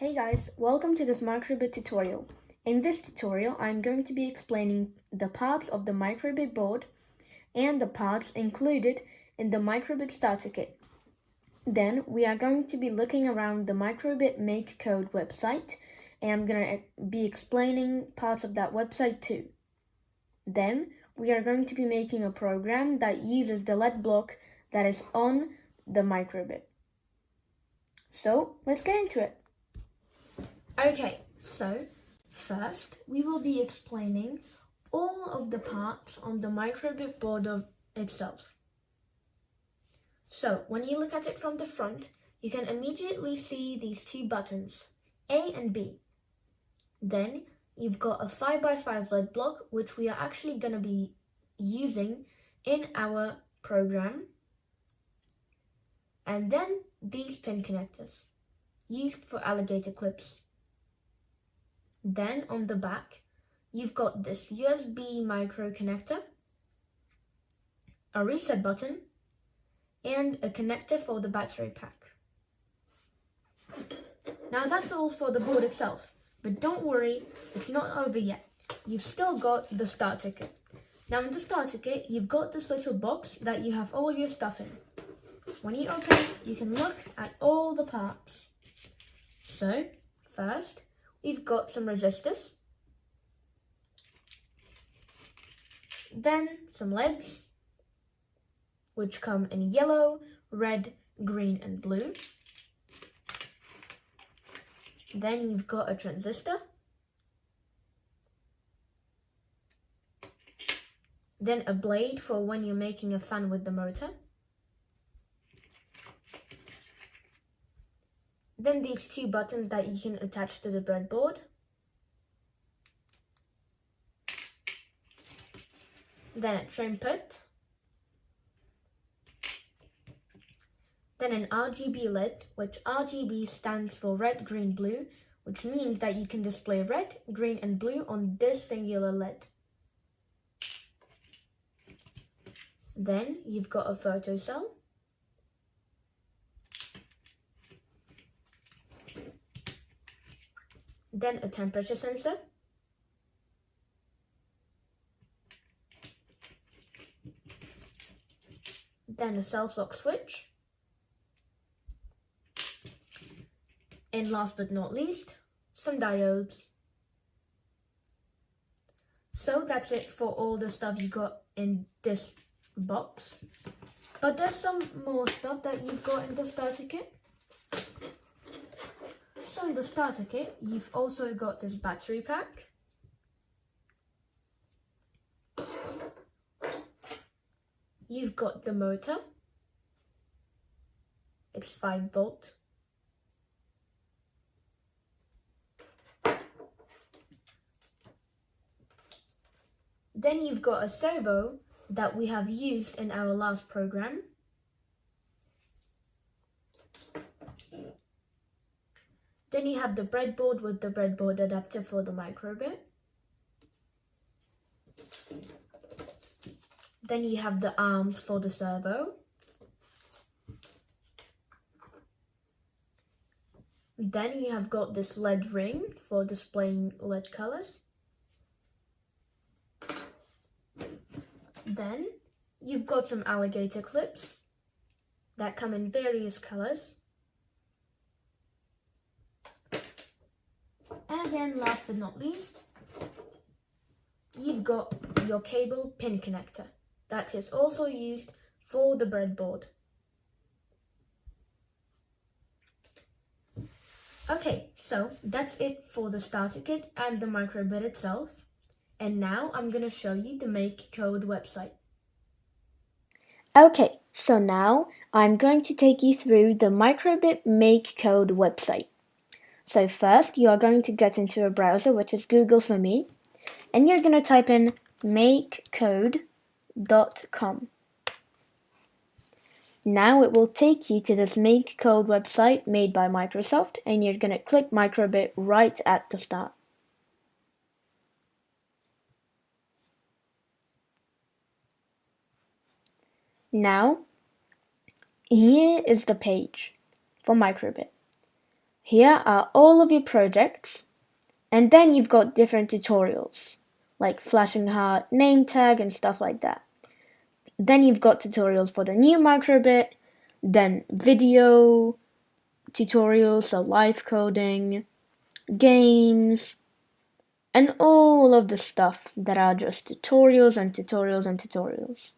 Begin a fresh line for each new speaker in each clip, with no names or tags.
Hey guys, welcome to this microbit tutorial. In this tutorial, I'm going to be explaining the parts of the microbit board and the parts included in the microbit starter kit. Then we are going to be looking around the microbit make code website, and I'm going to be explaining parts of that website too. Then we are going to be making a program that uses the LED block that is on the microbit. So let's get into it. Okay, so first we will be explaining all of the parts on the microbit board itself. So when you look at it from the front, you can immediately see these two buttons, A and B. Then you've got a 5x5 LED block, which we are actually going to be using in our program. And then these pin connectors, used for alligator clips. Then on the back, you've got this USB micro connector, a reset button, and a connector for the battery pack. Now that's all for the board itself, but don't worry, it's not over yet. You've still got the starter kit. Now in the starter kit, you've got this little box that you have all of your stuff in. When you open it, you can look at all the parts. So, first, we've got some resistors, then some LEDs, which come in yellow, red, green and blue. Then you've got a transistor, then a blade for when you're making a fan with the motor, then these two buttons that you can attach to the breadboard, then a trim put, then an RGB LED, which RGB stands for red, green, blue, which means that you can display red, green and blue on this singular LED. Then you've got a photocell, then a temperature sensor, then a cell sock switch, and last but not least, some diodes. So that's it for all the stuff you got in this box. But there's some more stuff that you've got in the starter kit. So in the starter kit, you've also got this battery pack, you've got the motor, it's 5 volt, then you've got a servo that we have used in our last program, then you have the breadboard with the breadboard adapter for the microbit. Then you have the arms for the servo. Then you have got this LED ring for displaying LED colors. Then you've got some alligator clips that come in various colors. And again, last but not least, you've got your cable pin connector that is also used for the breadboard. Okay, so that's it for the starter kit and the microbit itself. And now I'm going to show you the make code website. Okay, so now I'm going to take you through the microbit make code website. So first, you are going to get into a browser, which is Google for me, and you're going to type in makecode.com. Now it will take you to this make code website made by Microsoft, and you're going to click microbit right at the start. Now, here is the page for microbit. Here are all of your projects, and then you've got different tutorials like flashing heart, name tag, and stuff like that. Then you've got tutorials for the new microbit, then video tutorials, so live coding, games, and all of the stuff that are just tutorials and tutorials and tutorials.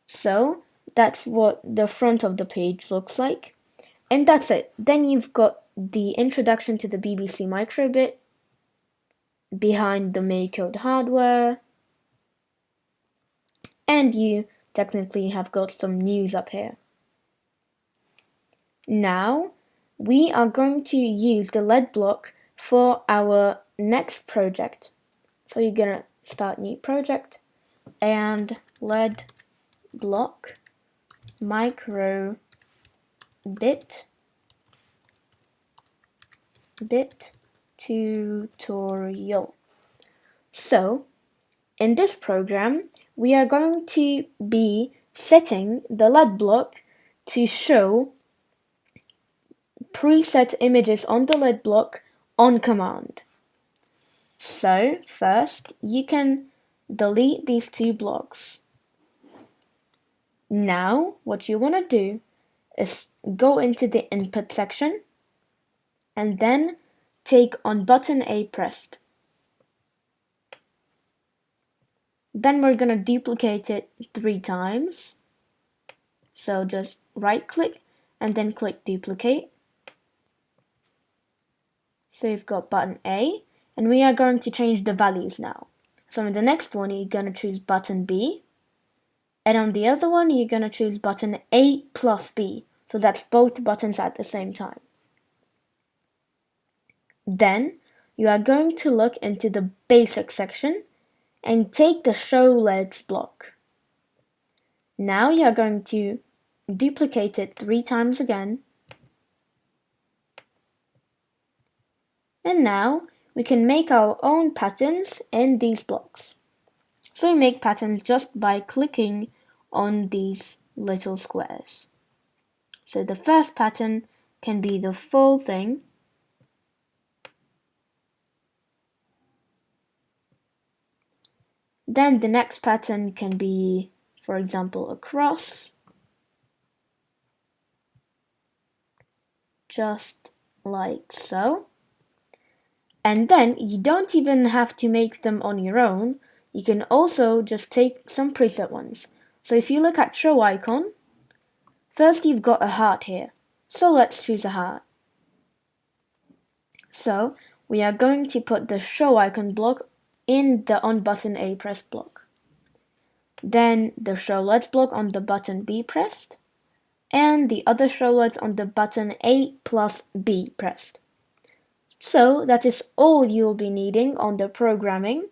So that's what the front of the page looks like. And that's it. Then you've got the introduction to the BBC microbit, behind the MakeCode hardware, and you technically have got some news up here. Now we are going to use the lead block for our next project. So you're gonna start new project and lead block micro bit tutorial. So in this program we are going to be setting the lead block to show preset images on the lead block on command. So first you can delete these two blocks. Now what you want to do is go into the input section and then take on button A pressed. Then we're going to duplicate it 3 times. So just right click and then click duplicate. So you've got button A, and we are going to change the values now. So in the next one you're going to choose button B, and on the other one you're going to choose button A plus B. So that's both buttons at the same time. Then you are going to look into the basic section and take the show LEDs block. Now you are going to duplicate it 3 times again. And now we can make our own patterns in these blocks. So we make patterns just by clicking on these little squares. So the first pattern can be the full thing. Then the next pattern can be, for example, a cross. Just like so. And then you don't even have to make them on your own. You can also just take some preset ones. So if you look at show icon, first you've got a heart here. So let's choose a heart. So we are going to put the show icon block in the on button A pressed block. Then the show LEDs block on the button B pressed. And the other show LEDs on the button A plus B pressed. So that is all you'll be needing on the programming.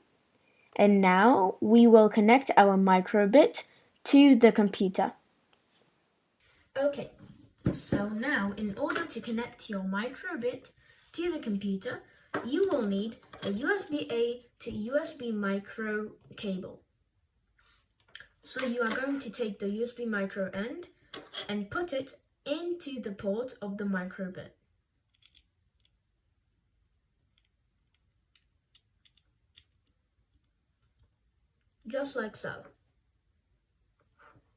And now we will connect our microbit to the computer. Okay, so now in order to connect your microbit to the computer, you will need a USB-A to USB micro cable. So you are going to take the USB micro end and put it into the port of the microbit. Just like so.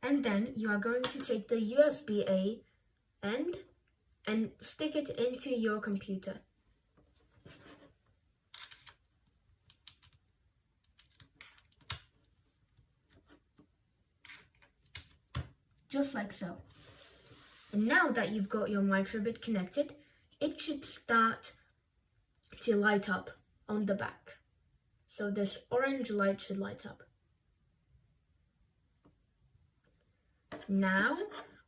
And then you are going to take the USB-A end and stick it into your computer. Just like so. And now that you've got your microbit connected, it should start to light up on the back. So this orange light should light up. Now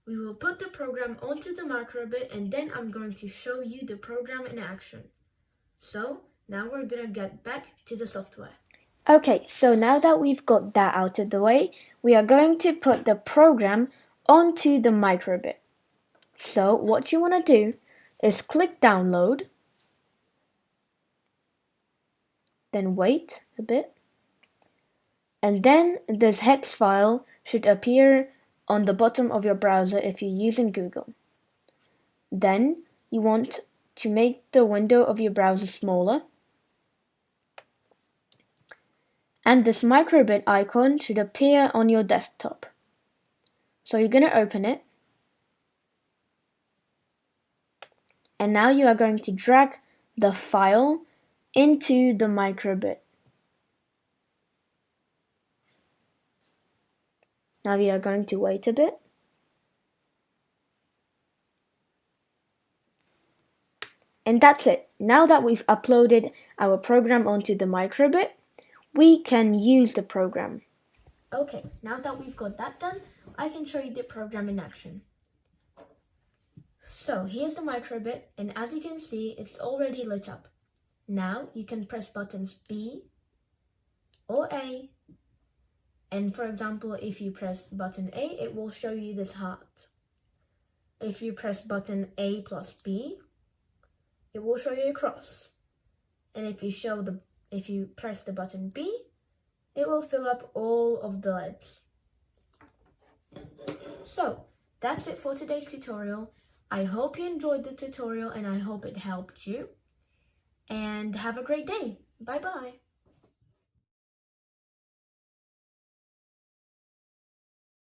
we will put the program onto the microbit, and then I'm going to show you the program in action. So now we're gonna get back to the software. Okay, so now that we've got that out of the way, we are going to put the program onto the microbit. So what you want to do is click download, then wait a bit, and then this hex file should appear on the bottom of your browser if you're using Google. Then you want to make the window of your browser smaller. And this microbit icon should appear on your desktop. So you're going to open it. And now you are going to drag the file into the microbit. Now we are going to wait a bit. And that's it. Now that we've uploaded our program onto the microbit, we can use the program. Okay, now that we've got that done, I can show you the program in action. So here's the microbit, and as you can see, it's already lit up. Now you can press buttons B or A, and for example, if you press button A, it will show you this heart. If you press button A plus B, it will show you a cross. And if you press the button B, it will fill up all of the LEDs. So that's it for today's tutorial. I hope you enjoyed the tutorial and I hope it helped you. And have a great day. Bye bye.